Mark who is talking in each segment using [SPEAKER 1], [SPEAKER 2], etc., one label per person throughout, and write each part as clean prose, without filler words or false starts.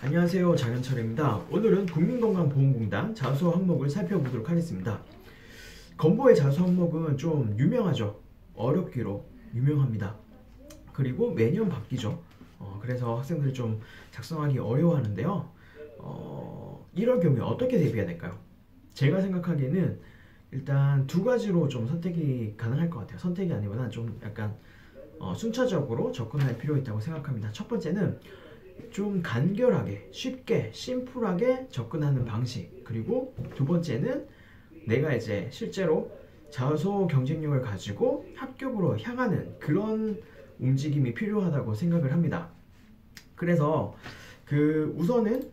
[SPEAKER 1] 안녕하세요, 장현철입니다. 오늘은 국민건강보험공단 자소 항목을 살펴보도록 하겠습니다. 건보의 자소 항목은 좀 유명하죠. 어렵기로 유명합니다. 그리고 매년 바뀌죠. 그래서 학생들이 좀 작성하기 어려워하는데요. 이럴 경우에 어떻게 대비해야 될까요? 제가 생각하기에는 일단 두 가지로 좀 선택이 가능할 것 같아요. 선택이 아니거나 좀 약간 순차적으로 접근할 필요가 있다고 생각합니다. 첫 번째는 좀 간결하게, 쉽게, 심플하게 접근하는 방식. 그리고 두 번째는 내가 이제 실제로 자소 경쟁력을 가지고 합격으로 향하는 그런 움직임이 필요하다고 생각을 합니다. 그래서 우선은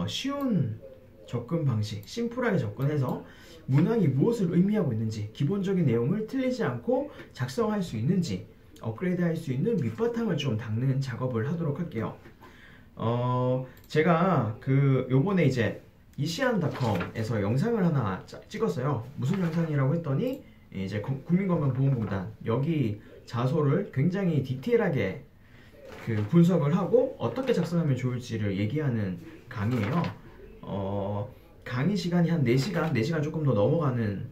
[SPEAKER 1] 쉬운 접근 방식, 심플하게 접근해서 문항이 무엇을 의미하고 있는지, 기본적인 내용을 틀리지 않고 작성할 수 있는지, 업그레이드 할 수 있는 밑바탕을 좀 닦는 작업을 하도록 할게요. 제가 요번에 이제 이시안닷컴에서 영상을 하나 찍었어요. 무슨 영상이라고 했더니 이제 국민건강보험공단 여기 자소를 굉장히 디테일하게 분석을 하고 어떻게 작성하면 좋을지를 얘기하는 강의예요. 강의 시간이 한 4시간, 4시간 조금 더 넘어가는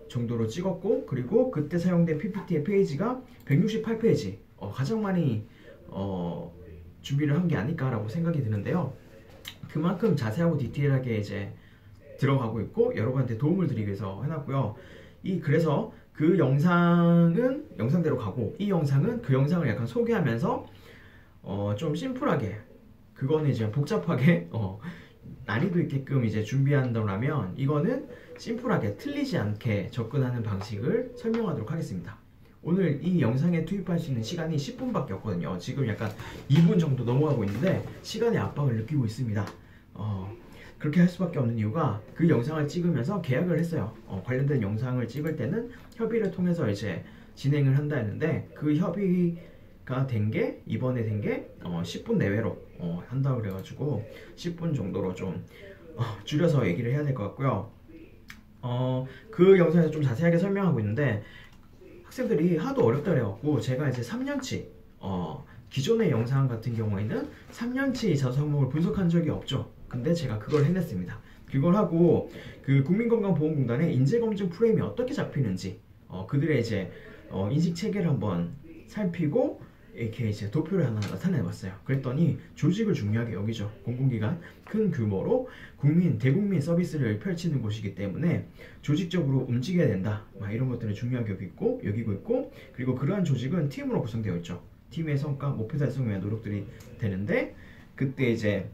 [SPEAKER 1] 정도로 찍었고, 그리고 그때 사용된 PPT의 페이지가 168페이지, 가장 많이 준비를 한 게 아닐까라고 생각이 드는데요. 그만큼 자세하고 디테일하게 이제 들어가고 있고 여러분한테 도움을 드리기 위해서 해놨고요. 그래서 그 영상은 영상대로 가고, 이 영상은 그 영상을 약간 소개하면서 좀 심플하게, 그거는 이제 복잡하게 난이도 있게끔 이제 준비한다면, 이거는 심플하게 틀리지 않게 접근하는 방식을 설명하도록 하겠습니다. 오늘 이 영상에 투입할 수 있는 시간이 10분밖에 없거든요. 지금 약간 2분 정도 넘어가고 있는데 시간의 압박을 느끼고 있습니다. 그렇게 할 수밖에 없는 이유가 그 영상을 찍으면서 계약을 했어요. 관련된 영상을 찍을 때는 협의를 통해서 이제 진행을 한다 했는데, 그 협의가 이번에 된 게 10분 내외로 한다고 그래가지고 10분 정도로 좀 줄여서 얘기를 해야 될 것 같고요. 그 영상에서 좀 자세하게 설명하고 있는데, 학생들이 하도 어렵다 그래갖고 제가 이제 3년치 기존의 영상 같은 경우에는 3년치 자소 항목을 분석한 적이 없죠. 근데 제가 그걸 해냈습니다. 그걸 하고 국민건강보험공단의 인재검증 프레임이 어떻게 잡히는지, 그들의 이제 인식 체계를 한번 살피고 이렇게 이제 도표를 하나 나타내봤어요. 그랬더니 조직을 중요하게 여기죠. 공공기관 큰 규모로 대국민 서비스를 펼치는 곳이기 때문에 조직적으로 움직여야 된다, 이런 것들을 중요하게 여기고 있고, 그리고 그러한 조직은 팀으로 구성되어 있죠. 팀의 성과, 목표 달성을 위한 노력들이 되는데, 그때 이제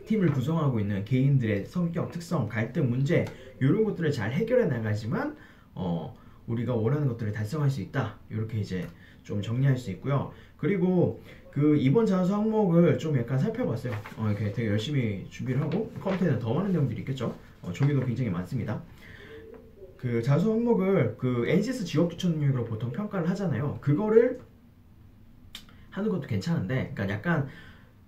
[SPEAKER 1] 팀을 구성하고 있는 개인들의 성격, 특성, 갈등, 문제, 이런 것들을 잘 해결해 나가지만 우리가 원하는 것들을 달성할 수 있다, 이렇게 이제 좀 정리할 수 있고요. 그리고 이번 자소 항목을 좀 약간 살펴봤어요. 이렇게 되게 열심히 준비를 하고, 컴퓨터에는 더 많은 내용들이 있겠죠. 종이도 굉장히 많습니다. 자소 항목을 NCS 지역주천 능력으로 보통 평가를 하잖아요. 그거를 하는 것도 괜찮은데, 그러니까 약간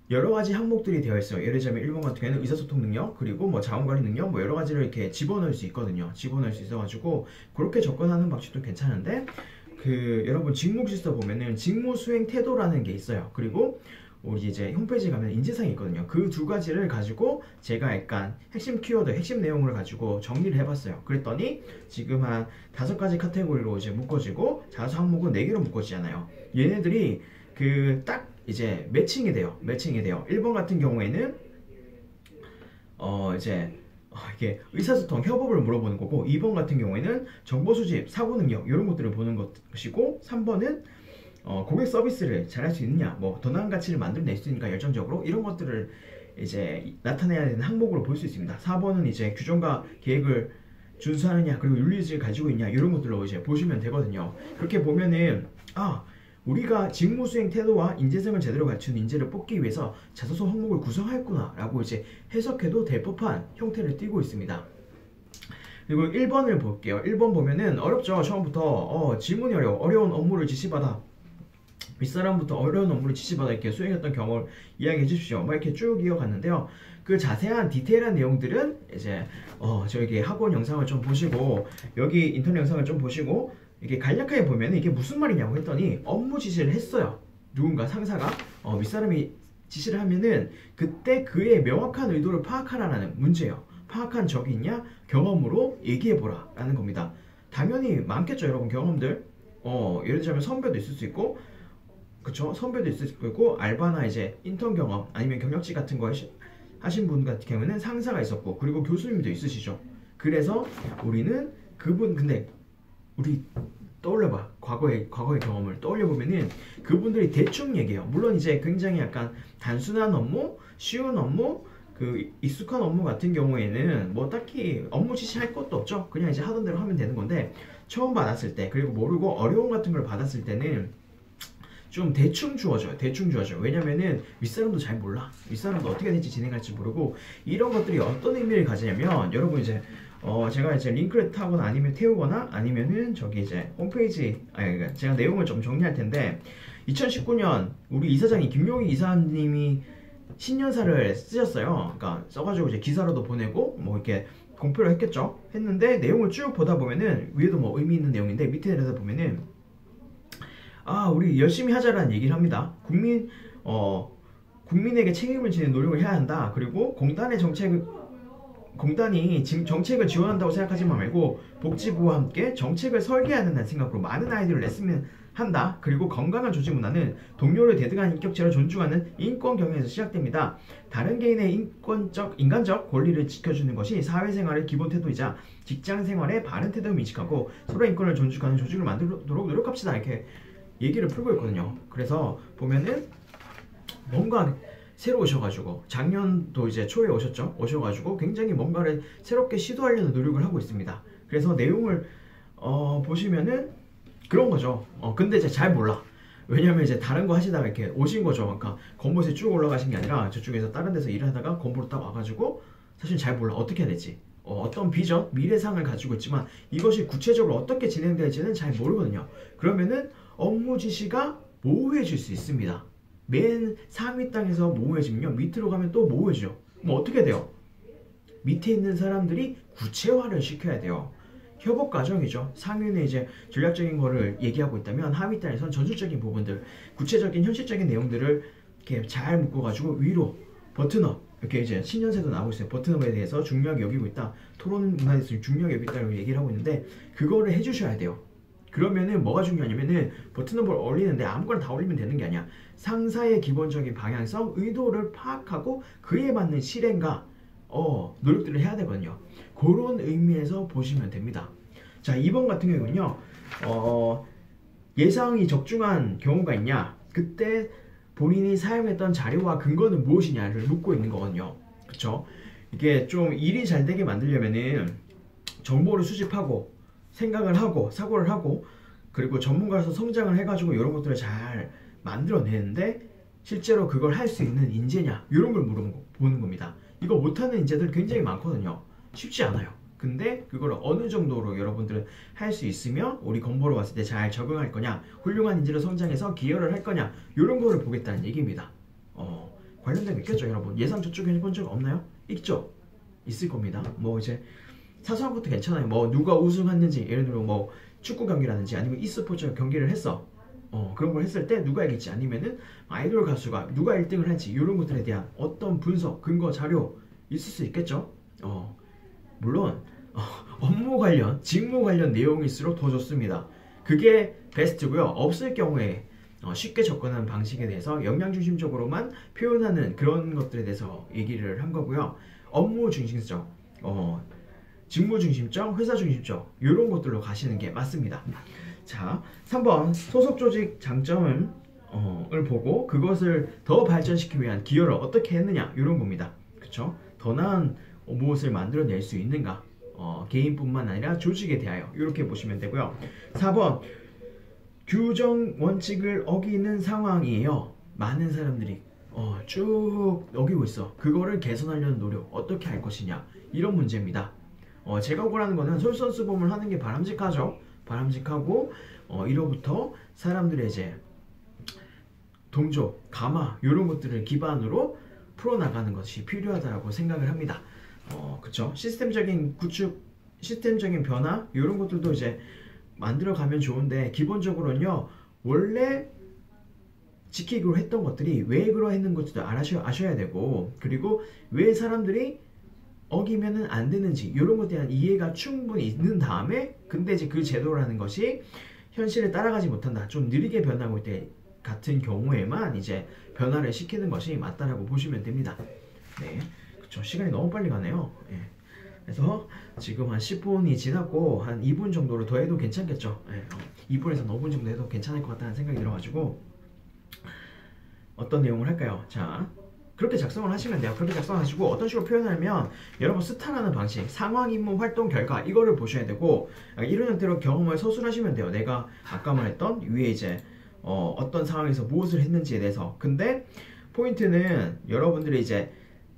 [SPEAKER 1] 여러 가지 항목들이 되어 있어요. 예를 들자면 1번 같은 경우에는 의사소통 능력, 그리고 뭐 자원관리 능력, 여러 가지를 이렇게 집어넣을 수 있거든요. 집어넣을 수 있어가지고 그렇게 접근하는 방식도 괜찮은데, 여러분 직무지서 보면은 직무 수행 태도라는 게 있어요. 그리고 우리 이제 홈페이지 가면 인재상이 있거든요. 그 두 가지를 가지고 제가 약간 핵심 키워드, 핵심 내용을 가지고 정리를 해봤어요. 그랬더니 지금 한 5가지 카테고리로 이제 묶어지고, 자소 항목은 4개로 묶어지잖아요. 얘네들이 딱 이제 매칭이 돼요. 1번 같은 경우에는 이게 의사소통, 협업을 물어보는 거고, 2번 같은 경우에는 정보 수집, 사고 능력, 이런 것들을 보는 것이고, 3번은 고객 서비스를 잘할 수 있느냐, 더 나은 가치를 만들어낼 수 있으니까 열정적으로, 이런 것들을 이제 나타내야 되는 항목으로 볼 수 있습니다. 4번은 이제 규정과 계획을 준수하느냐, 그리고 윤리의식을 가지고 있냐, 이런 것들로 이제 보시면 되거든요. 그렇게 보면은 우리가 직무 수행 태도와 인재성을 제대로 갖춘 인재를 뽑기 위해서 자소서 항목을 구성하였구나 라고 이제 해석해도 될 법한 형태를 띠고 있습니다. 그리고 1번을 볼게요. 1번 보면은 어렵죠. 처음부터 질문이 어려운 업무를 지시받아, 윗사람부터 어려운 업무를 지시받아 이렇게 수행했던 경험을 이야기해 주십시오, 이렇게 쭉 이어갔는데요. 그 자세한 디테일한 내용들은 이제 저기 학원 영상을 좀 보시고, 여기 인터넷 영상을 좀 보시고, 이게 간략하게 보면 이게 무슨 말이냐고 했더니, 업무 지시를 했어요. 누군가 상사가 윗사람이 지시를 하면은 그때 그의 명확한 의도를 파악하라는 문제예요. 파악한 적이 있냐? 경험으로 얘기해보라 라는 겁니다. 당연히 많겠죠 여러분 경험들. 예를 들자면 선배도 있을 수 있고, 그쵸? 선배도 있을 수 있고, 알바나 이제 인턴 경험 아니면 경력직 같은 거 하신 분 같은 경우는 상사가 있었고, 그리고 교수님도 있으시죠. 그래서 우리는 그분, 근데 우리 떠올려봐. 과거의 경험을 떠올려보면은 그분들이 대충 얘기해요. 물론 이제 굉장히 약간 단순한 업무, 쉬운 업무, 그 익숙한 업무 같은 경우에는 뭐 딱히 업무 지시할 것도 없죠. 그냥 이제 하던 대로 하면 되는 건데, 처음 받았을 때, 그리고 모르고 어려움 같은 걸 받았을 때는 좀 대충 주어져요. 대충 주어져요. 왜냐면은 윗사람도 잘 몰라. 윗사람도 어떻게 될지 진행할지 모르고, 이런 것들이 어떤 의미를 가지냐면, 여러분 이제 제가 이제 링크를 타거나 아니면 태우거나 아니면은 저기 이제 홈페이지, 그러니까 제가 내용을 좀 정리할 텐데, 2019년 우리 이사장이 김용희 이사님이 신년사를 쓰셨어요. 그러니까 써가지고 이제 기사로도 보내고 뭐 이렇게 공표를 했겠죠. 했는데 내용을 쭉 보다 보면은 위에도 뭐 의미 있는 내용인데 밑에 내려다 보면은 우리 열심히 하자라는 얘기를 합니다. 국민에게 책임을 지는 노력을 해야 한다. 그리고 공단이 지금 정책을 지원한다고 생각하지 말고 복지부와 함께 정책을 설계하는 생각으로 많은 아이디어를 냈으면 한다. 그리고 건강한 조직 문화는 동료를 대등한 인격체로 존중하는 인권 경영에서 시작됩니다. 다른 개인의 인간적 권리를 지켜주는 것이 사회생활의 기본 태도이자 직장생활의 바른 태도를 인식하고 서로의 인권을 존중하는 조직을 만들도록 노력합시다. 이렇게 얘기를 풀고 있거든요. 그래서 보면은 뭔가 새로 오셔가지고 작년도 이제 초에 오셔가지고 굉장히 뭔가를 새롭게 시도하려는 노력을 하고 있습니다. 그래서 내용을 보시면은 그런 거죠. 근데 이제 잘 몰라. 왜냐면 이제 다른 거 하시다가 이렇게 오신 거죠. 그러니까 건보에 쭉 올라가신 게 아니라 저쪽에서 다른 데서 일을 하다가 건보로 딱 와가지고 사실 잘 몰라. 어떻게 해야 될지. 어떤 비전, 미래상을 가지고 있지만 이것이 구체적으로 어떻게 진행될지는 잘 모르거든요. 그러면은 업무 지시가 모호해질 수 있습니다. 맨 상위 땅에서 모호해지면요, 밑으로 가면 또 모호해져요. 그럼 어떻게 돼요? 밑에 있는 사람들이 구체화를 시켜야 돼요. 협업 과정이죠. 상위는 이제 전략적인 거를 얘기하고 있다면 하위 땅에서는 전술적인 부분들, 구체적인 현실적인 내용들을 이렇게 잘 묶어가지고 위로 버튼업, 이렇게 이제 신년세도 나오고 있어요. 버튼업에 대해서 중요하게 여기고 있다. 토론 문화에 대해서 중요하게 여기고 있다고 얘기를 하고 있는데, 그거를 해주셔야 돼요. 그러면은 뭐가 중요하냐면은 버튼업을 올리는데 아무거나 다 올리면 되는 게 아니야. 상사의 기본적인 방향성, 의도를 파악하고 그에 맞는 실행과 노력들을 해야 되거든요. 그런 의미에서 보시면 됩니다. 자, 2번 같은 경우는요, 예상이 적중한 경우가 있냐, 그때 본인이 사용했던 자료와 근거는 무엇이냐를 묻고 있는 거거든요. 그쵸? 이게 좀 일이 잘 되게 만들려면은 정보를 수집하고 생각을 하고 사고를 하고 그리고 전문가로서 성장을 해가지고 이런 것들을 잘 만들어내는데, 실제로 그걸 할 수 있는 인재냐, 이런 걸 보는 겁니다. 이거 못하는 인재들 굉장히 많거든요. 쉽지 않아요. 근데 그걸 어느 정도로 여러분들은 할 수 있으며 우리 건보로 왔을 때 잘 적응할 거냐, 훌륭한 인재로 성장해서 기여를 할 거냐, 이런 거를 보겠다는 얘기입니다. 관련된 게 있겠죠. 여러분 예상 저쪽에 해본 적 없나요? 있죠? 있을 겁니다. 뭐 이제 사소한 것도 괜찮아요. 뭐 누가 우승했는지, 예를 들어 뭐 축구 경기라든지 아니면 e스포츠 경기를 했어. 그런 걸 했을 때 누가 이길지, 아니면은 아이돌 가수가 누가 1등을 할지, 이런 것들에 대한 어떤 분석, 근거, 자료 있을 수 있겠죠. 물론 업무 관련, 직무 관련 내용일수록 더 좋습니다. 그게 베스트고요. 없을 경우에 쉽게 접근하는 방식에 대해서 역량 중심적으로만 표현하는 그런 것들에 대해서 얘기를 한 거고요. 업무 중심적, 직무 중심적, 회사 중심적, 이런 것들로 가시는 게 맞습니다. 자, 3번 소속 조직 장점을 보고 그것을 더 발전시키기 위한 기여를 어떻게 했느냐, 이런 겁니다. 그쵸? 더 나은 무엇을 만들어낼 수 있는가, 개인뿐만 아니라 조직에 대하여, 이렇게 보시면 되고요. 4번 규정 원칙을 어기는 상황이에요. 많은 사람들이 쭉 어기고 있어. 그거를 개선하려는 노력 어떻게 할 것이냐, 이런 문제입니다. 제가 원하는 거는 솔선수범을 하는 게 바람직하죠. 바람직하고 1호부터 사람들의 이제 동조, 감화, 이런 것들을 기반으로 풀어나가는 것이 필요하다고 생각을 합니다. 그쵸? 시스템적인 구축, 시스템적인 변화, 이런 것들도 이제 만들어 가면 좋은데, 기본적으로는요, 원래 지키기로 했던 것들이 왜 그러했는 것도 아셔야 되고, 그리고 왜 사람들이 어기면은 안 되는지 이런 것에 대한 이해가 충분히 있는 다음에, 근데 이제 그 제도라는 것이 현실을 따라가지 못한다, 좀 느리게 변하고 있을 때 같은 경우에만 이제 변화를 시키는 것이 맞다라고 보시면 됩니다. 네, 그쵸. 시간이 너무 빨리 가네요. 예. 그래서 지금 한 10분이 지났고 한 2분 정도로 더 해도 괜찮겠죠. 예. 2분에서 5분 정도 해도 괜찮을 것 같다는 생각이 들어가지고 어떤 내용을 할까요? 자, 그렇게 작성을 하시면 돼요. 그렇게 작성하시고 어떤 식으로 표현하면 여러분 스타라는 방식, 상황, 임무, 활동, 결과 이거를 보셔야 되고, 이런 형태로 경험을 서술하시면 돼요. 내가 아까 말했던 위에 이제 어떤 상황에서 무엇을 했는지에 대해서. 근데 포인트는 여러분들이 이제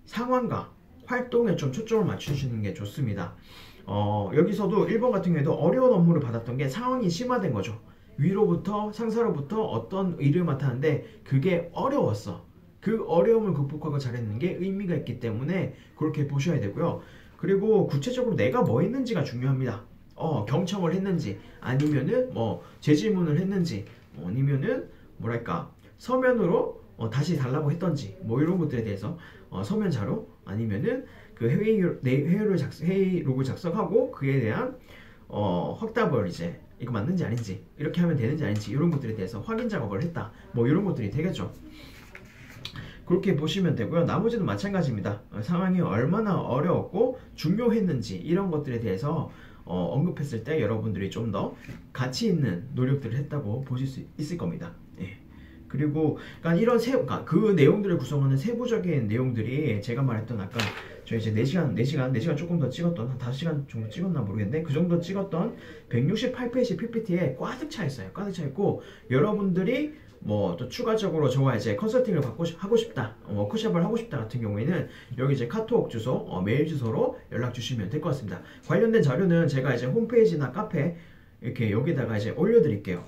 [SPEAKER 1] 상황과 활동에 좀 초점을 맞추시는 게 좋습니다. 여기서도 1번 같은 경우에도 어려운 업무를 받았던 게 상황이 심화된 거죠. 위로부터 상사로부터 어떤 일을 맡았는데 그게 어려웠어. 그 어려움을 극복하고 잘했는 게 의미가 있기 때문에 그렇게 보셔야 되고요. 그리고 구체적으로 내가 뭐 했는지가 중요합니다. 경청을 했는지, 아니면은 뭐 재질문을 했는지, 아니면은 뭐랄까 서면으로 다시 달라고 했던지, 뭐 이런 것들에 대해서 서면 자료, 아니면은 그 회의록을 작성하고 그에 대한 확답을 이제 이거 맞는지 아닌지, 이렇게 하면 되는지 아닌지 이런 것들에 대해서 확인 작업을 했다, 뭐 이런 것들이 되겠죠. 그렇게 보시면 되고요. 나머지는 마찬가지입니다. 상황이 얼마나 어려웠고 중요했는지 이런 것들에 대해서 언급했을 때 여러분들이 좀 더 가치 있는 노력들을 했다고 보실 수 있을 겁니다. 예. 그리고 그러니까 이런 그러니까 그 내용들을 구성하는 세부적인 내용들이 제가 말했던 아까 저희 이제 4시간 조금 더 찍었던, 한 5시간 정도 찍었나 모르겠는데 그 정도 찍었던 168페이지 PPT에 꽉 차 있어요. 꽉 차 있고, 여러분들이 뭐 또 추가적으로 저와 이제 컨설팅을 하고 싶다, 워크숍을 하고 싶다 같은 경우에는 여기 이제 카톡 주소, 메일 주소로 연락 주시면 될 것 같습니다. 관련된 자료는 제가 이제 홈페이지나 카페 이렇게 여기다가 이제 올려드릴게요.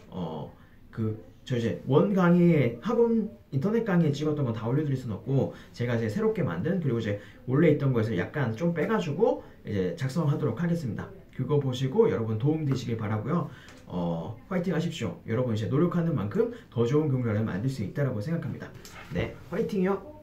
[SPEAKER 1] 저 이제 원 강의에 학원 인터넷 강의에 찍었던 건 다 올려드릴 수는 없고, 제가 이제 새롭게 만든, 그리고 이제 원래 있던 거에서 약간 좀 빼가지고 이제 작성하도록 하겠습니다. 그거 보시고 여러분 도움 되시길 바라고요. 화이팅 하십시오. 여러분 이제 노력하는 만큼 더 좋은 경력을 만들 수 있다라고 생각합니다. 네, 화이팅이요.